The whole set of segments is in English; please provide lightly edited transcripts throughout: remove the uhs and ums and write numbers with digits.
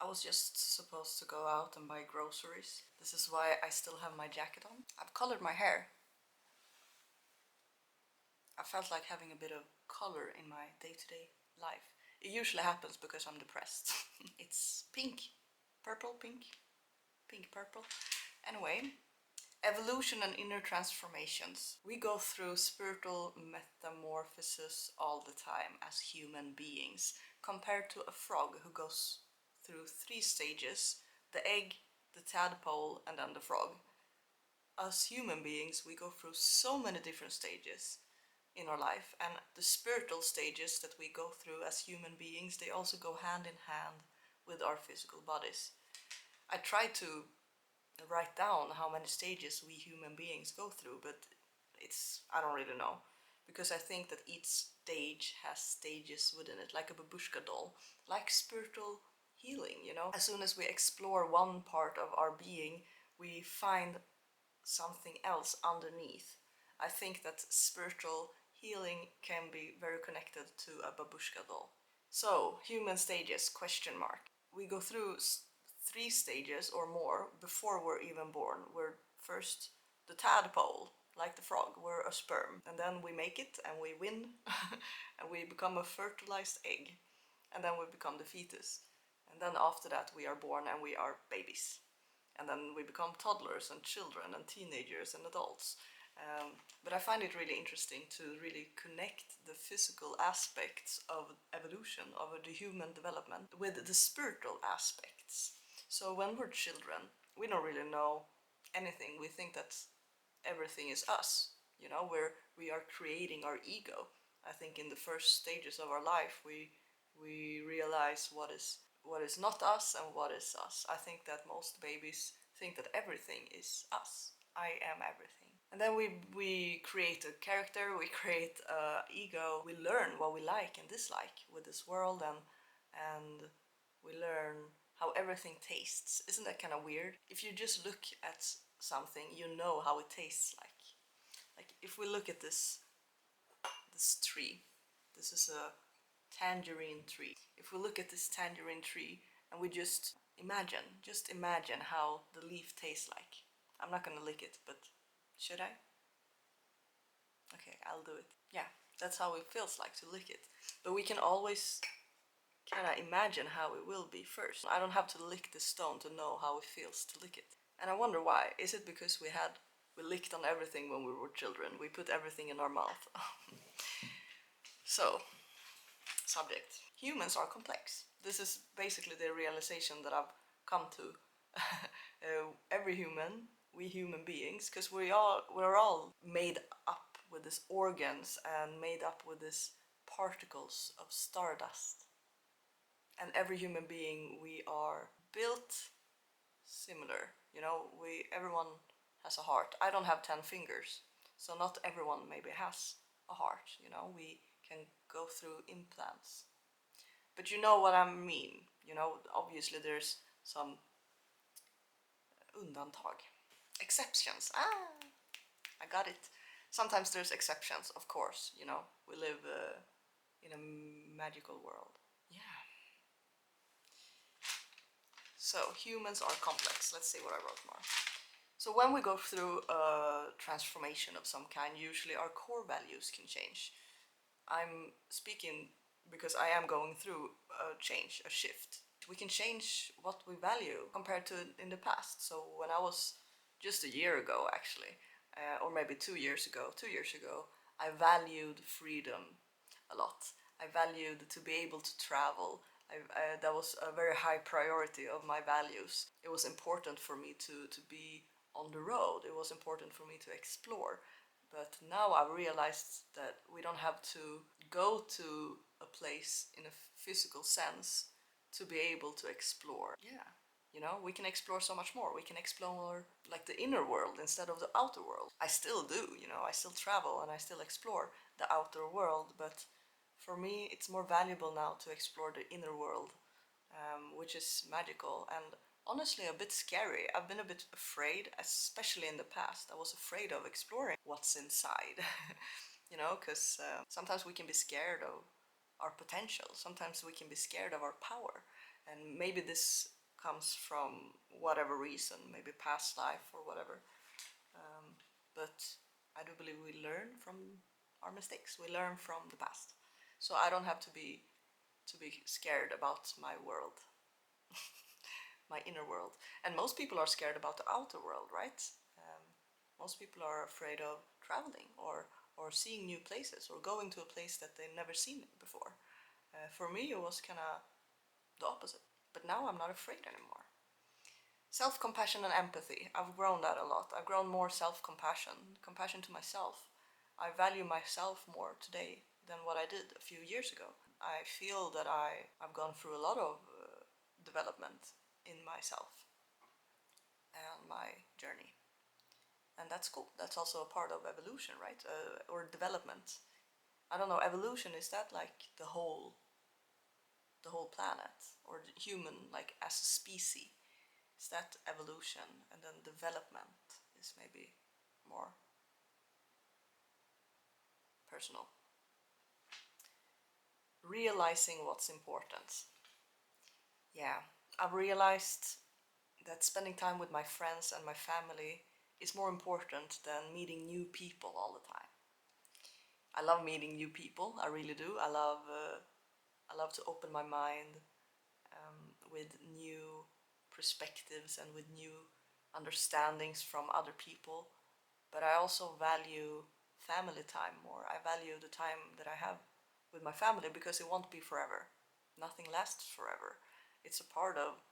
I was just supposed to go out and buy groceries. This is why I still have my jacket on. I've colored my hair. I felt like having a bit of color in my day-to-day life. It usually happens because I'm depressed. It's pink, purple, pink, pink, purple. Anyway, evolution and inner transformations. We go through spiritual metamorphosis all the time as human beings, compared to a frog who goes through 3 stages: the egg, the tadpole, and then the frog. Us human beings, we go through so many different stages in our life, and the spiritual stages that we go through as human beings, they also go hand in hand with our physical bodies. I try to write down how many stages we human beings go through, but I don't really know, because I think that each stage has stages within it, like a babushka doll, like spiritual healing, you know. As soon as we explore one part of our being, we find something else underneath. I think that spiritual healing can be very connected to a babushka doll. So, human stages, question mark. We go through 3 stages or more before we're even born. We're first the tadpole, like the frog. We're a sperm, and then we make it and we win and we become a fertilized egg, and then we become the fetus, and then after that we are born and we are babies, and then we become toddlers and children and teenagers and adults. But I find it really interesting to really connect the physical aspects of evolution, of the human development, with the spiritual aspects. So when we're children, we don't really know anything. We think that everything is us, you know, where we are creating our ego. I think in the first stages of our life, we realize what is not us and what is us. I think that most babies think that everything is us. I am everything. And then we create a character, we create an ego, we learn what we like and dislike with this world, and we learn how everything tastes. Isn't that kind of weird? If you just look at something, you know how it tastes like. Like if we look at this tree, this is a tangerine tree. If we look at this tangerine tree and we just imagine how the leaf tastes like. I'm not gonna lick it, but should I? Okay, I'll do it. Yeah, that's how it feels like to lick it. But we can always kind of imagine how it will be first. I don't have to lick the stone to know how it feels to lick it. And I wonder why. Is it because we licked on everything when we were children? We put everything in our mouth. So, subject. Humans are complex. This is basically the realization that I've come to. Every human, we human beings, because we're all made up with these organs and made up with these particles of stardust. And every human being, we are built similar. You know, everyone has a heart. I don't have 10 fingers, so not everyone maybe has a heart. You know, we can go through implants. But you know what I mean. You know, obviously there's some undantag. Exceptions. I got it. Sometimes there's exceptions, of course. You know, we live in a magical world. Yeah. So humans are complex. Let's see what I wrote more. So when we go through a transformation of some kind, usually our core values can change. I'm speaking because I am going through a change, a shift. We can change what we value compared to in the past. So when I was just a year ago, actually, or maybe 2 years ago, I valued freedom a lot. I valued to be able to travel. That was a very high priority of my values. It was important for me to be on the road. It was important for me to explore. But now I realized that we don't have to go to a place in a physical sense to be able to explore. Yeah. You know, we can explore so much more. We can explore like the inner world instead of the outer world. I still do, you know, I still travel and I still explore the outer world, but for me it's more valuable now to explore the inner world, which is magical and honestly a bit scary. I've been a bit afraid, especially in the past. I was afraid of exploring what's inside, you know, because sometimes we can be scared of our potential. Sometimes we can be scared of our power. And maybe this comes from whatever reason, maybe past life or whatever. But I do believe we learn from our mistakes. We learn from the past. So I don't have to be scared about my world, my inner world. And most people are scared about the outer world, right? Most people are afraid of traveling or seeing new places or going to a place that they've never seen before. For me, it was kind of the opposite. But now I'm not afraid anymore. Self-compassion and empathy. I've grown that a lot. I've grown more self-compassion, compassion to myself. I value myself more today than what I did a few years ago. I feel that I've gone through a lot of development in myself and my journey. And that's cool. That's also a part of evolution, right? Or development. I don't know, evolution, is that like the whole planet? Or the human, like as a species? Is that evolution? And then development is maybe more personal. Realizing what's important. Yeah, I've realized that spending time with my friends and my family is more important than meeting new people all the time. I love meeting new people, I really do. I love to open my mind with new perspectives and with new understandings from other people. But I also value family time more. I value the time that I have with my family because it won't be forever. Nothing lasts forever. It's a part of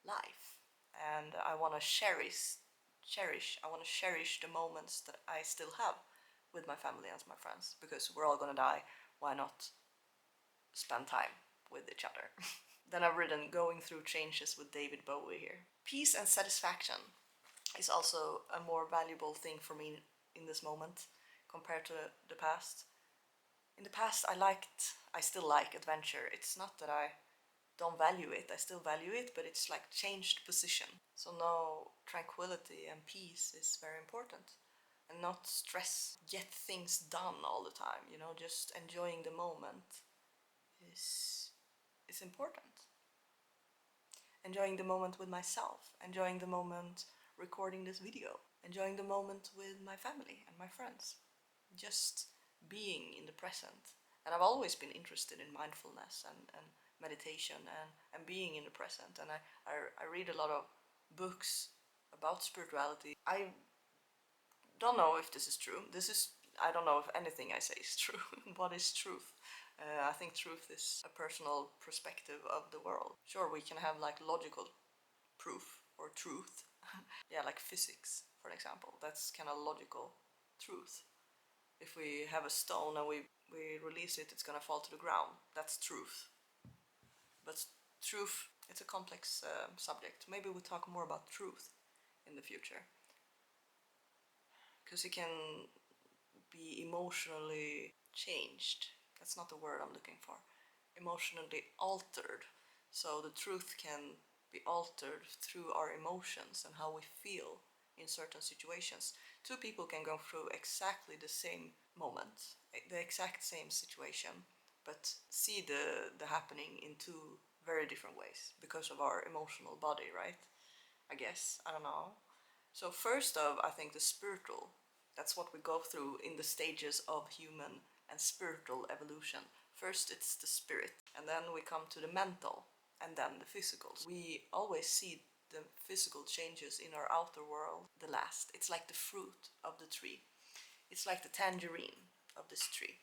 life, and I want to cherish the moments that I still have with my family and my friends, because we're all gonna die. Why not spend time with each other? Then I've written going through changes with David Bowie here. Peace and satisfaction is also a more valuable thing for me in this moment compared to the past. In the past, I still like adventure. It's not that I don't value it, I still value it, but it's like changed position. So now tranquility and peace is very important. And not stress, get things done all the time, you know, just enjoying the moment is important. Enjoying the moment with myself, enjoying the moment recording this video, enjoying the moment with my family and my friends. Just being in the present. And I've always been interested in mindfulness and meditation and being in the present. And I read a lot of books about spirituality. I don't know if this is true. I don't know if anything I say is true. What is truth? I think truth is a personal perspective of the world. Sure, we can have like logical proof or truth. Yeah, like physics, for example. That's kind of logical truth. If we have a stone and we release it, it's gonna fall to the ground. That's truth. But truth, it's a complex subject. Maybe we'll talk more about truth in the future. Because it can be emotionally changed. That's not the word I'm looking for. Emotionally altered. So the truth can be altered through our emotions and how we feel in certain situations. Two people can go through exactly the same moment, the exact same situation, but see the happening in two very different ways because of our emotional body, right? I guess. I don't know. So first of, I think the spiritual, that's what we go through in the stages of human and spiritual evolution. First it's the spirit, and then we come to the mental, and then the physical. We always see the physical changes in our outer world the last. It's like the fruit of the tree. It's like the tangerine of this tree.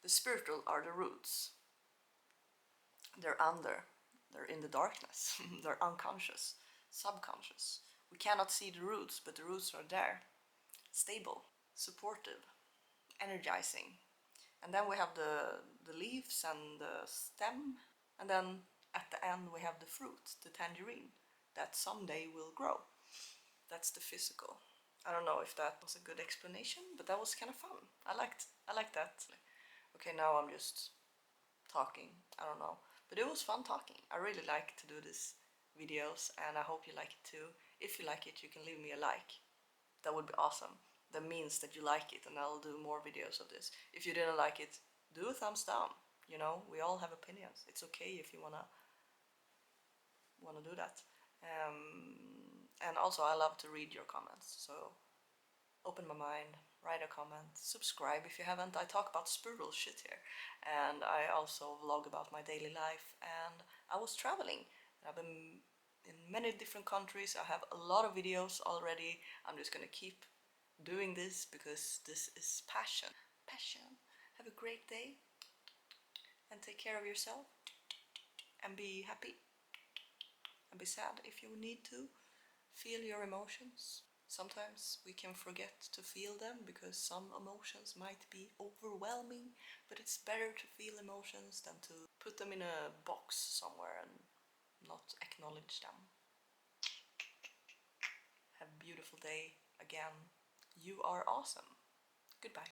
The spiritual are the roots. They're under, they're in the darkness, they're unconscious, subconscious. We cannot see the roots, but the roots are there, stable, supportive, energizing. And then we have the leaves and the stem, and then at the end we have the fruit, the tangerine, that someday will grow. That's the physical. I don't know if that was a good explanation, but that was kind of fun. I liked that. Okay, now I'm just talking. I don't know. But it was fun talking. I really like to do these videos, and I hope you like it too. If you like it, you can leave me a like. That would be awesome. That means that you like it, and I'll do more videos of this. If you didn't like it, do a thumbs down. You know, we all have opinions. It's okay if you wanna want to do that. And also I love to read your comments, so open my mind, write a comment, subscribe if you haven't. I talk about spiritual shit here, and I also vlog about my daily life, and I was traveling. I've been in many different countries. I have a lot of videos already. I'm just gonna keep doing this because this is passion. Passion. Have a great day and take care of yourself and be happy and be sad if you need to. Feel your emotions. Sometimes we can forget to feel them because some emotions might be overwhelming, but it's better to feel emotions than to put them in a box somewhere and not acknowledge them. Have a beautiful day again. You are awesome. Goodbye.